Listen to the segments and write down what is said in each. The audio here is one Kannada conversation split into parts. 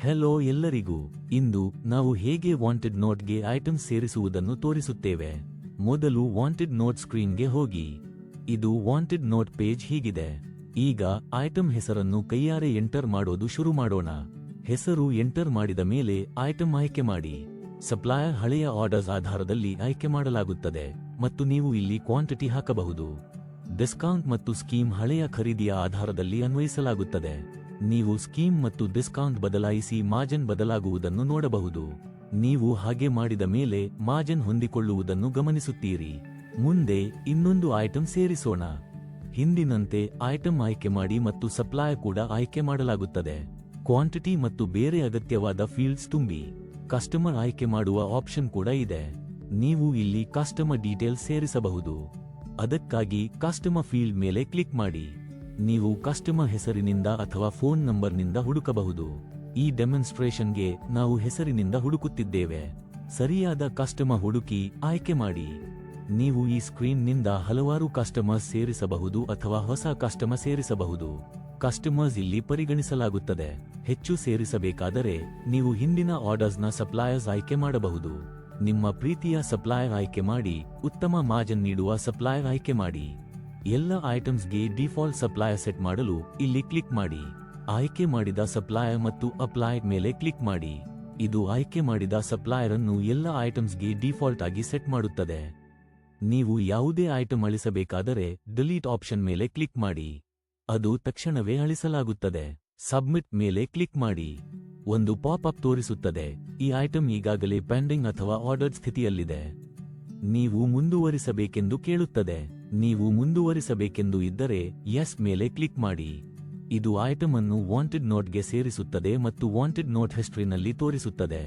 ಹೆಲೋ ಎಲ್ಲರಿಗೂ, ಇಂದು ನಾವು ಹೇಗೆ ವಾಂಟೆಡ್ ನೋಟ್ಗೆ ಐಟಮ್ಸ್ ಸೇರಿಸುವುದನ್ನು ತೋರಿಸುತ್ತೇವೆ. ಮೊದಲು ವಾಂಟೆಡ್ ನೋಟ್ ಸ್ಕ್ರೀನ್ಗೆ ಹೋಗಿ. ಇದು ವಾಂಟೆಡ್ ನೋಟ್ ಪೇಜ್ ಹೀಗಿದೆ. ಈಗ ಐಟಮ್ ಹೆಸರನ್ನು ಕೈಯಾರೆ ಎಂಟರ್ ಮಾಡೋದು ಶುರು ಮಾಡೋಣ. ಹೆಸರು ಎಂಟರ್ ಮಾಡಿದ ಮೇಲೆ ಐಟಮ್ ಆಯ್ಕೆ ಮಾಡಿ. ಸಪ್ಲೈಯರ್ ಹಳೆಯ ಆರ್ಡರ್ಸ್ ಆಧಾರದಲ್ಲಿ ಆಯ್ಕೆ ಮಾಡಲಾಗುತ್ತದೆ ಮತ್ತು ನೀವು ಇಲ್ಲಿ ಕ್ವಾಂಟಿಟಿ ಹಾಕಬಹುದು. ಡಿಸ್ಕೌಂಟ್ ಮತ್ತು ಸ್ಕೀಮ್ ಹಳೆಯ ಖರೀದಿಯ ಆಧಾರದಲ್ಲಿ ಅನ್ವಯಿಸಲಾಗುತ್ತದೆ. ನೀವು ಸ್ಕೀಮ್ ಮತ್ತು ಡಿಸ್ಕೌಂಟ್ ಬದಲಾಯಿಸಿ ಮಾರ್ಜಿನ್ ಬದಲಾಗುವುದನ್ನು ನೋಡಬಹುದು. ನೀವು ಹಾಗೆ ಮಾಡಿದ ಮೇಲೆ ಮಾರ್ಜಿನ್ ಹೊಂದಿಕೊಳ್ಳುವುದನ್ನು ಗಮನಿಸುತ್ತೀರಿ. ಮುಂದೆ ಇನ್ನೊಂದು ಐಟಂ ಸೇರಿಸೋಣ. ಹಿಂದಿನಂತೆ ಐಟಂ ಆಯ್ಕೆ ಮಾಡಿ ಮತ್ತು ಸಪ್ಲೈಯರ್ ಕೂಡ ಆಯ್ಕೆ ಮಾಡಲಾಗುತ್ತದೆ. ಕ್ವಾಂಟಿಟಿ ಮತ್ತು ಬೇರೆ ಅಗತ್ಯವಾದ ಫೀಲ್ಡ್ಸ್ ತುಂಬಿ. ಕಸ್ಟಮರ್ ಆಯ್ಕೆ ಮಾಡುವ ಆಪ್ಷನ್ ಕೂಡ ಇದೆ. ನೀವು ಇಲ್ಲಿ ಕಸ್ಟಮರ್ ಡೀಟೇಲ್ಸ್ ಸೇರಿಸಬಹುದು. ಅದಕ್ಕಾಗಿ ಕಸ್ಟಮರ್ ಫೀಲ್ಡ್ ಮೇಲೆ ಕ್ಲಿಕ್ ಮಾಡಿ. ನೀವು ಕಸ್ಟಮರ್ ಹೆಸರಿನಿಂದ ಅಥವಾ ಫೋನ್ ನಂಬರ್ನಿಂದ ಹುಡುಕಬಹುದು. ಈ ಡೆಮಾನ್ಸ್ಟ್ರೇಷನ್ಗೆ ನಾವು ಹೆಸರಿನಿಂದ ಹುಡುಕುತ್ತಿದ್ದೇವೆ. ಸರಿಯಾದ ಕಸ್ಟಮರ್ ಹುಡುಕಿ ಆಯ್ಕೆ ಮಾಡಿ. ನೀವು ಈ ಸ್ಕ್ರೀನ್ನಿಂದ ಹಲವಾರು ಕಸ್ಟಮರ್ಸ್ ಸೇರಿಸಬಹುದು ಅಥವಾ ಹೊಸ ಕಸ್ಟಮರ್ ಸೇರಿಸಬಹುದು. ಕಸ್ಟಮರ್ಸ್ ಇಲ್ಲಿ ಪರಿಗಣಿಸಲಾಗುತ್ತದೆ. ಹೆಚ್ಚು ಸೇರಿಸಬೇಕಾದರೆ ನೀವು ಹಿಂದಿನ ಆರ್ಡರ್ಸ್ನ ಸಪ್ಲೈಯರ್ಸ್ ಆಯ್ಕೆ ಮಾಡಬಹುದು. ನಿಮ್ಮ ಪ್ರೀತಿಯ ಸಪ್ಲೈಯರ್ ಆಯ್ಕೆ ಮಾಡಿ. ಉತ್ತಮ ಮಾರ್ಜಿನ್ ನೀಡುವ ಸಪ್ಲೈಯರ್ ಆಯ್ಕೆ ಮಾಡಿ. ಎಲ್ಲ ಐಟಮ್ಸ್ಗೆ ಡಿಫಾಲ್ಟ್ ಸಪ್ಲೈಯರ್ ಸೆಟ್ ಮಾಡಲು ಇಲ್ಲಿ ಕ್ಲಿಕ್ ಮಾಡಿ. ಆಯ್ಕೆ ಮಾಡಿದ ಸಪ್ಲೈಯರ್ ಮತ್ತು ಅಪ್ಲೈ ಮೇಲೆ ಕ್ಲಿಕ್ ಮಾಡಿ. ಇದು ಆಯ್ಕೆ ಮಾಡಿದ ಸಪ್ಲೈಯರ್ ಅನ್ನು ಎಲ್ಲ ಐಟಮ್ಸ್ಗೆ ಡಿಫಾಲ್ಟ್ ಆಗಿ ಸೆಟ್ ಮಾಡುತ್ತದೆ. ನೀವು ಯಾವುದೇ ಐಟಂ ಅಳಿಸಬೇಕಾದರೆ ಡಿಲೀಟ್ ಆಪ್ಷನ್ ಮೇಲೆ ಕ್ಲಿಕ್ ಮಾಡಿ. ಅದು ತಕ್ಷಣವೇ ಅಳಿಸಲಾಗುತ್ತದೆ. ಸಬ್ಮಿಟ್ ಮೇಲೆ ಕ್ಲಿಕ್ ಮಾಡಿ. ಒಂದು ಪಾಪ್ ಅಪ್ ತೋರಿಸುತ್ತದೆ. ಈ ಐಟಂ ಈಗಾಗಲೇ ಪೆಂಡಿಂಗ್ ಅಥವಾ ಆರ್ಡರ್ಡ್ ಸ್ಥಿತಿಯಲ್ಲಿದೆ. ನೀವು ಮುಂದುವರಿಸಬೇಕೆಂದು ಕೇಳುತ್ತದೆ. ನೀವು ಮುಂದುವರಿಸಬೇಕೆಂದು ಇದ್ದರೆ ಎಸ್ ಮೇಲೆ ಕ್ಲಿಕ್ ಮಾಡಿ. ಇದು ಐಟಂ ಅನ್ನು ವಾಂಟೆಡ್ ನೋಟ್ಗೆ ಸೇರಿಸುತ್ತದೆ ಮತ್ತು ವಾಂಟೆಡ್ ನೋಟ್ ಹಿಸ್ಟರಿನಲ್ಲಿ ತೋರಿಸುತ್ತದೆ.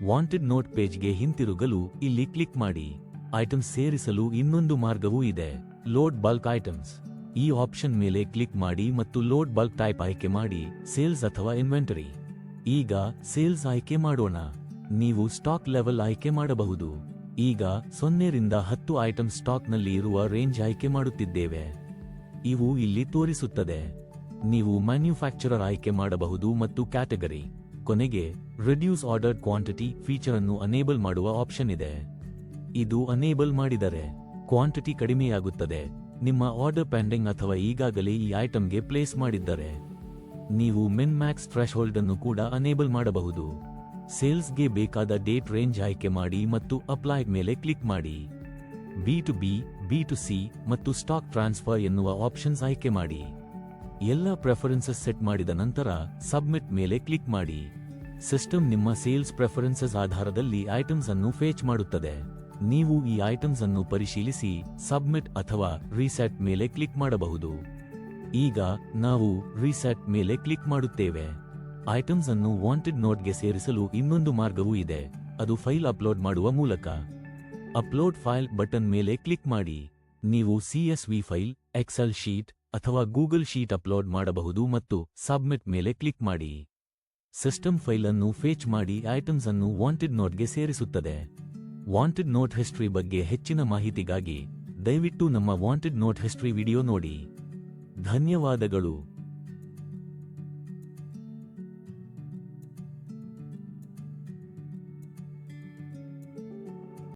ವಾಂಟೆಡ್ ನೋಟ್ ಪೇಜ್ಗೆ ಹಿಂತಿರುಗಲು ಇಲ್ಲಿ ಕ್ಲಿಕ್ ಮಾಡಿ. ಐಟಮ್ಸ್ ಸೇರಿಸಲು ಇನ್ನೊಂದು ಮಾರ್ಗವೂ ಇದೆ. Load bulk items. ಈ ಆಪ್ಷನ್ ಮೇಲೆ ಕ್ಲಿಕ್ ಮಾಡಿ ಮತ್ತು ಲೋಡ್ ಬಲ್ಕ್ ಟೈಪ್ ಆಯ್ಕೆ ಮಾಡಿ. ಸೇಲ್ಸ್ ಅಥವಾ ಇನ್ವೆಂಟರಿ. ಈಗ ಸೇಲ್ಸ್ ಆಯ್ಕೆ ಮಾಡೋಣ. ನೀವು ಸ್ಟಾಕ್ ಲೆವೆಲ್ ಆಯ್ಕೆ ಮಾಡಬಹುದು. ಈಗ 0 ರಿಂದ 10 ಐಟಮ್ ಸ್ಟಾಕ್ನಲ್ಲಿ ಇರುವ ರೇಂಜ್ ಆಯ್ಕೆ ಮಾಡುತ್ತಿದ್ದೇವೆ. ಇವು ಇಲ್ಲಿ ತೋರಿಸುತ್ತದೆ. ನೀವು ಮ್ಯಾನ್ಯುಫ್ಯಾಕ್ಚರರ್ ಆಯ್ಕೆ ಮಾಡಬಹುದು ಮತ್ತು ಕ್ಯಾಟಗರಿ. ಕೊನೆಗೆ ರಿಡ್ಯೂಸ್ ಆರ್ಡರ್ಡ್ ಕ್ವಾಂಟಿಟಿ ಫೀಚರ್ ಅನ್ನು ಅನೇಬಲ್ ಮಾಡುವ ಆಪ್ಷನ್ ಇದೆ. ಇದು ಅನೇಬಲ್ ಮಾಡಿದರೆ ಕ್ವಾಂಟಿಟಿ ಕಡಿಮೆಯಾಗುತ್ತದೆ. ನಿಮ್ಮ ಆರ್ಡರ್ ಪೆಂಡಿಂಗ್ ಅಥವಾ ಈಗಾಗಲೇ ಈ ಐಟಂಗೆ ಪ್ಲೇಸ್ ಮಾಡಿದ್ದರೆ. ನೀವು ಮಿನ್ ಮ್ಯಾಕ್ಸ್ ಥ್ರೆಶೋಲ್ಡ್ ಅನ್ನು ಕೂಡ ಅನೇಬಲ್ ಮಾಡಬಹುದು. ಸೇಲ್ಸ್ಗೆ ಬೇಕಾದ ಡೇಟ್ ರೇಂಜ್ ಆಯ್ಕೆ ಮಾಡಿ ಮತ್ತು ಅಪ್ಲೈ ಮೇಲೆ ಕ್ಲಿಕ್ ಮಾಡಿ. B2B, B2C ಮತ್ತು ಸ್ಟಾಕ್ ಟ್ರಾನ್ಸ್ಫರ್ ಎನ್ನುವ ಆಪ್ಷನ್ಸ್ ಆಯ್ಕೆ ಮಾಡಿ. ಎಲ್ಲ ಪ್ರೆಫರೆನ್ಸಸ್ ಸೆಟ್ ಮಾಡಿದ ನಂತರ ಸಬ್ಮಿಟ್ ಮೇಲೆ ಕ್ಲಿಕ್ ಮಾಡಿ. ಸಿಸ್ಟಮ್ ನಿಮ್ಮ ಸೇಲ್ಸ್ ಪ್ರೆಫರೆನ್ಸಸ್ ಆಧಾರದಲ್ಲಿ ಐಟಮ್ಸ್ ಅನ್ನು ಫೇಚ್ ಮಾಡುತ್ತದೆ. ನೀವು ಈ ಐಟಮ್ಸ್ ಅನ್ನು ಪರಿಶೀಲಿಸಿ ಸಬ್ಮಿಟ್ ಅಥವಾ ರೀಸೆಟ್ ಮೇಲೆ ಕ್ಲಿಕ್ ಮಾಡಬಹುದು. ಈಗ ನಾವು ರೀಸೆಟ್ ಮೇಲೆ ಕ್ಲಿಕ್ ಮಾಡುತ್ತೇವೆ. ಐಟಮ್ಸ್ ಅನ್ನು ವಾಂಟೆಡ್ ನೋಟ್ಗೆ ಸೇರಿಸಲು ಇನ್ನೊಂದು ಮಾರ್ಗವೂ ಇದೆ. ಅದು ಫೈಲ್ ಅಪ್ಲೋಡ್ ಮಾಡುವ ಮೂಲಕ. ಅಪ್ಲೋಡ್ ಫೈಲ್ ಬಟನ್ ಮೇಲೆ ಕ್ಲಿಕ್ ಮಾಡಿ. ನೀವು CSV ಫೈಲ್, ಎಕ್ಸೆಲ್ ಶೀಟ್ ಅಥವಾ ಗೂಗಲ್ ಶೀಟ್ ಅಪ್ಲೋಡ್ ಮಾಡಬಹುದು ಮತ್ತು ಸಬ್ಮಿಟ್ ಮೇಲೆ ಕ್ಲಿಕ್ ಮಾಡಿ. ಸಿಸ್ಟಮ್ ಫೈಲ್ ಅನ್ನು ಫೇಚ್ ಮಾಡಿ ಐಟಮ್ಸ್ ಅನ್ನು ವಾಂಟೆಡ್ ನೋಟ್ಗೆ ಸೇರಿಸುತ್ತದೆ. ವಾಂಟೆಡ್ ನೋಟ್ ಹಿಸ್ಟರಿ ಬಗ್ಗೆ ಹೆಚ್ಚಿನ ಮಾಹಿತಿಗಾಗಿ ದಯವಿಟ್ಟು ನಮ್ಮ ವಾಂಟೆಡ್ ನೋಟ್ ಹಿಸ್ಟರಿ ವಿಡಿಯೋ ನೋಡಿ. ಧನ್ಯವಾದಗಳು.